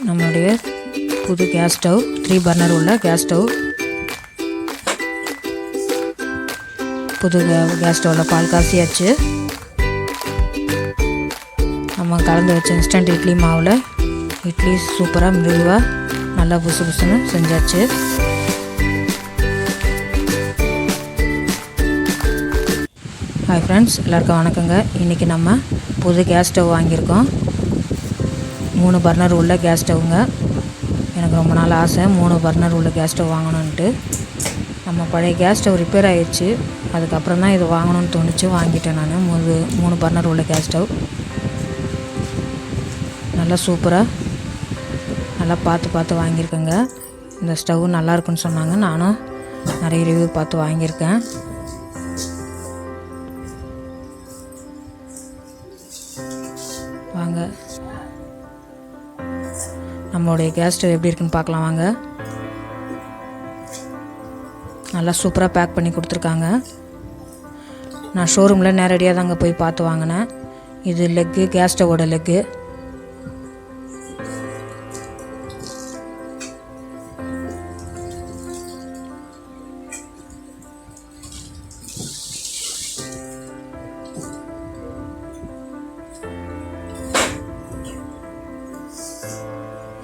நம்மளுடைய புது gas stove 3 burner உள்ள கேஸ் ஸ்டவ். புது கேஸ் ஸ்டவ்வில் பால் காய்ச்சியாச்சு. நம்ம கலந்து வச்ச இன்ஸ்டன்ட் இட்லி மாவில் இட்லி சூப்பராக மிருதுவாக நல்லா புசு புசுன்னு செஞ்சாச்சு. ஹாய் ஃப்ரெண்ட்ஸ், எல்லாருக்கும் வணக்கங்க. இன்றைக்கி நம்ம புது கேஸ் ஸ்டவ் வாங்கியிருக்கோம். 3 பர்னர் உள்ள கேஸ் ஸ்டவ்ங்க. எனக்கு ரொம்ப நாள் ஆசை 3 பர்னர் உள்ள கேஸ் ஸ்டவ் வாங்கணுன்ட்டு. நம்ம பழைய கேஸ் ஸ்டவ் ரிப்பேர் ஆகிடுச்சு. அதுக்கப்புறம் தான் இது வாங்கணும்னு தோணுச்சு, வாங்கிட்டேன் நான். 3 பர்னர் உள்ள கேஸ் ஸ்டவ் நல்லா சூப்பராக நல்லா பார்த்து வாங்கியிருக்கேங்க. இந்த ஸ்டவ் நல்லாயிருக்குன்னு சொன்னாங்க. நானும் நிறைய ரிவ்யூ பார்த்து வாங்கியிருக்கேன். வாங்க நம்மளுடைய கேஸ் ஸ்டவ் எப்படி இருக்குன்னு பார்க்கலாம் வாங்க. நல்லா சூப்பராக பேக் பண்ணி கொடுத்துருக்காங்க. நான் ஷோரூமில் நேரடியாக தாங்க போய் பார்த்து வாங்கினேன். இது லெக்கு, கேஸ் ஸ்டவோட லெக்கு.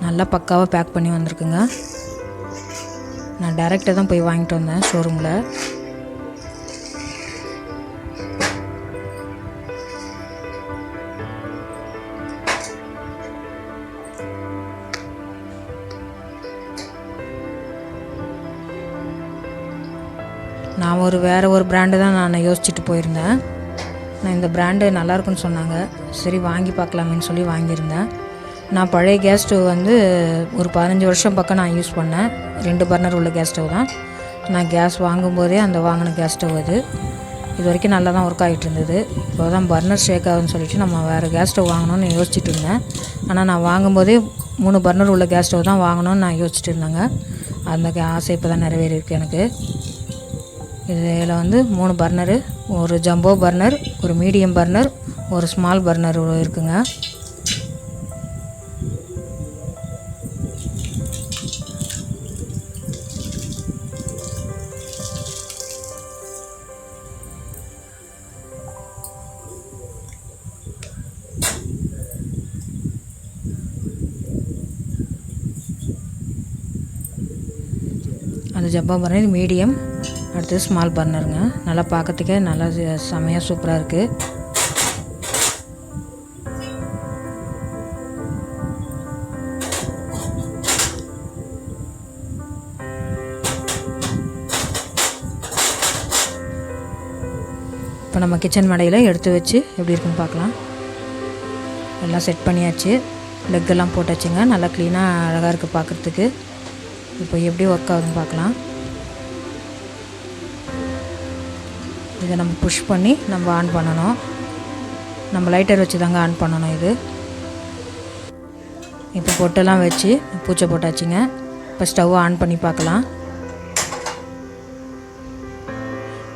நல்லா பக்காவாக பேக் பண்ணி வந்திருக்குங்க. நான் டைரெக்டாக தான் போய் வாங்கிட்டு வந்தேன் ஷோரூமில். நான் வேறு ஒரு பிராண்டு தான் நான் யோசிச்சுட்டு போயிருந்தேன். நான் இந்த பிராண்டு நல்லாயிருக்குன்னு சொன்னாங்க. சரி வாங்கி பார்க்கலாமேன்னு சொல்லி வாங்கியிருந்தேன். நான் பழைய கேஸ் ஸ்டவ் ஒரு 15 வருஷம் பக்கம் நான் யூஸ் பண்ணேன். 2 பர்னர் உள்ள கேஸ் ஸ்டவ் தான். நான் கேஸ் வாங்கும்போதே வாங்கின கேஸ் ஸ்டவ் இது வரைக்கும் நல்லா தான் ஒர்க் ஆகிட்டு இருந்தது. இப்போ தான் பர்னர் ஷேக் ஆகுதுன்னு சொல்லிட்டு நம்ம வேறு கேஸ் ஸ்டவ் வாங்கணும்னு யோசிச்சுட்டு இருந்தேன். ஆனால் நான் வாங்கும்போதே 3 பர்னர் உள்ள கேஸ் ஸ்டவ் தான் வாங்கணும்னு நான் யோசிச்சுட்டு இருந்தேங்க. அந்த ஆசை இப்போ தான் நிறைவேறியிருக்கு எனக்கு. இதில் 3 பர்னரு, ஒரு ஜம்போ பர்னர், ஒரு மீடியம் பர்னர், ஒரு ஸ்மால் பர்னர் இருக்குங்க. அந்த ஜம்போ பர்னர் மீடியம், அடுத்தது ஸ்மால் பர்னருங்க. நல்லா பார்க்கறதுக்கே நல்லா செமையாக சூப்பராக இருக்குது. இப்போ நம்ம கிச்சன் மடையில் எடுத்து வச்சு எப்படி இருக்குன்னு பார்க்கலாம். எல்லாம் செட் பண்ணியாச்சு. லெக்கெல்லாம் போட்டாச்சுங்க. நல்லா க்ளீனாக அழகாக இருக்குது பார்க்குறதுக்கு. இப்போ எப்படி ஒர்க் ஆகுதுன்னு பார்க்கலாம். இதை நம்ம புஷ் பண்ணி நம்ம ஆன் பண்ணணும். நம்ம லைட்டர் வச்சு தாங்க ஆன் பண்ணணும். இது இப்போ பொட்டெல்லாம் வச்சு பூச்சை போட்டாச்சுங்க. இப்போ ஸ்டவ்வை ஆன் பண்ணி பார்க்கலாம்.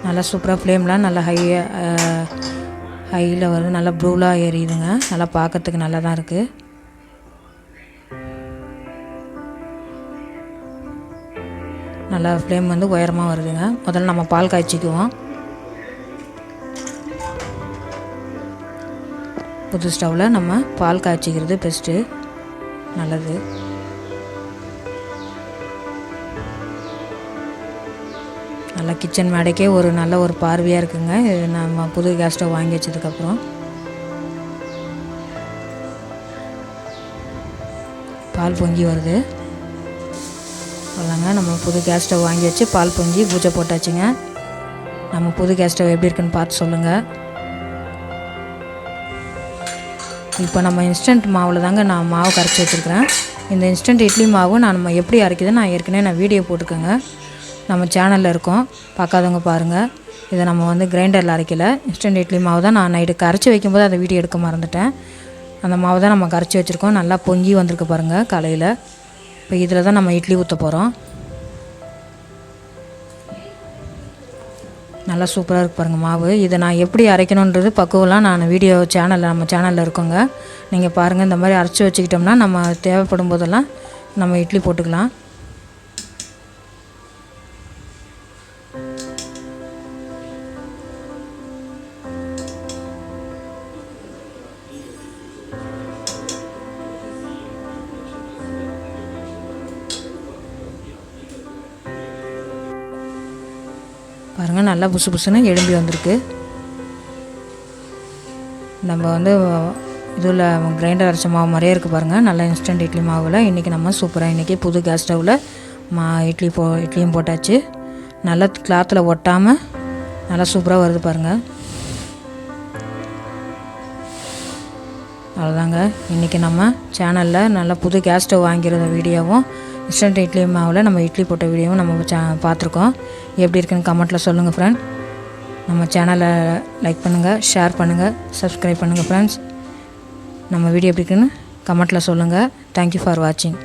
நல்லா சூப்பராக ஃப்ளேம்லாம் நல்லா ஹையில் வருது. நல்லா ப்ளூலாக எரியுதுங்க. நல்லா பார்க்கறதுக்கு நல்லா தான் இருக்குது. நல்லா ஃப்ளேம் உயரமாக வருதுங்க. முதல்ல நம்ம பால் காய்ச்சிக்குவோம். புது ஸ்டவ்வில் நம்ம பால் காய்ச்சிக்கிறது பெஸ்ட்டு, நல்லது. நல்லா கிச்சன் மேடைக்கே நல்ல ஒரு பார்வையாக இருக்குங்க. நம்ம புது கேஸ் ஸ்டவ் வாங்கி வச்சதுக்கப்புறம் பால் பொங்கி வருது. அவ்வளோங்க, நம்ம புது கேஸ் ஸ்டவ் வாங்கி வச்சு பால் பொங்கி பூஜை போட்டாச்சுங்க. நம்ம புது கேஸ் ஸ்டவ் எப்படி இருக்குன்னு பார்த்து சொல்லுங்கள். இப்போ நம்ம இன்ஸ்டன்ட் மாவில் தாங்க நான் மாவு கரைச்சி வச்சுருக்கிறேன். இந்த இன்ஸ்டன்ட் இட்லி மாவு நம்ம எப்படி அரைக்குதுன்னு நான் ஏற்கனவே வீடியோ போட்டிருக்கேங்க. நம்ம சேனலில் இருக்கோம், பார்க்காதவங்க பாருங்கள். இதை நம்ம கிரைண்டரில் அரைக்கலை, இன்ஸ்டன்ட் இட்லி மாவு தான். நான் நைட்டு கரைச்சி வைக்கும்போது அதை வீடியோ எடுக்க மறந்துட்டேன். அந்த மாவு தான் நம்ம கரைச்சி வச்சுருக்கோம். நல்லா பொங்கி வந்திருக்கு பாருங்கள் காலையில். இப்போ இதில் தான் நம்ம இட்லி ஊற்ற போகிறோம். நல்லா சூப்பராக இருக்கு பாருங்கள் மாவு. இதை நான் எப்படி அரைக்கணுன்றது பக்குவலாம் நான் வீடியோ நம்ம சேனலில் இருக்கோங்க. நீங்கள் பாருங்கள். இந்த மாதிரி அரைச்சி வச்சுக்கிட்டோம்னா நம்ம தேவைப்படும் போதெல்லாம் நம்ம இட்லி போட்டுக்கலாம். பாருங்கள் நல்லா புசு புசுன்னு எழும்பி வந்திருக்கு. நம்ம வந்து இதில் கிரைண்டர் அரைச்ச மாவு மாதிரியே இருக்குது பாருங்கள். நல்லா இன்ஸ்டன்ட் இட்லி மாவில் இன்றைக்கி நம்ம சூப்பராக இன்றைக்கி புது கேஸ் ஸ்டவ்வில் இட்லியும் போட்டாச்சு. நல்லா கிளாத்தில் ஒட்டாமல் நல்லா சூப்பராக வருது பாருங்கள். அவ்வளோதாங்க. இன்றைக்கி நம்ம சேனலில் நல்லா புது கேஸ் ஸ்டவ் வாங்கியிருந்த வீடியோவும் இன்ஸ்டன்ட் இட்லி மாவில் நம்ம இட்லி போட்ட வீடியோவும் நம்ம பார்த்துருக்கோம். எப்படி இருக்குன்னு கமெண்ட்டில் சொல்லுங்கள் ஃப்ரெண்ட். நம்ம சேனலை லைக் பண்ணுங்கள், ஷேர் பண்ணுங்கள், சப்ஸ்கிரைப் பண்ணுங்கள் ஃப்ரெண்ட்ஸ். நம்ம வீடியோ எப்படி இருக்குன்னு கமெண்ட்டில் சொல்லுங்கள். தேங்க்யூ ஃபார் வாட்சிங்.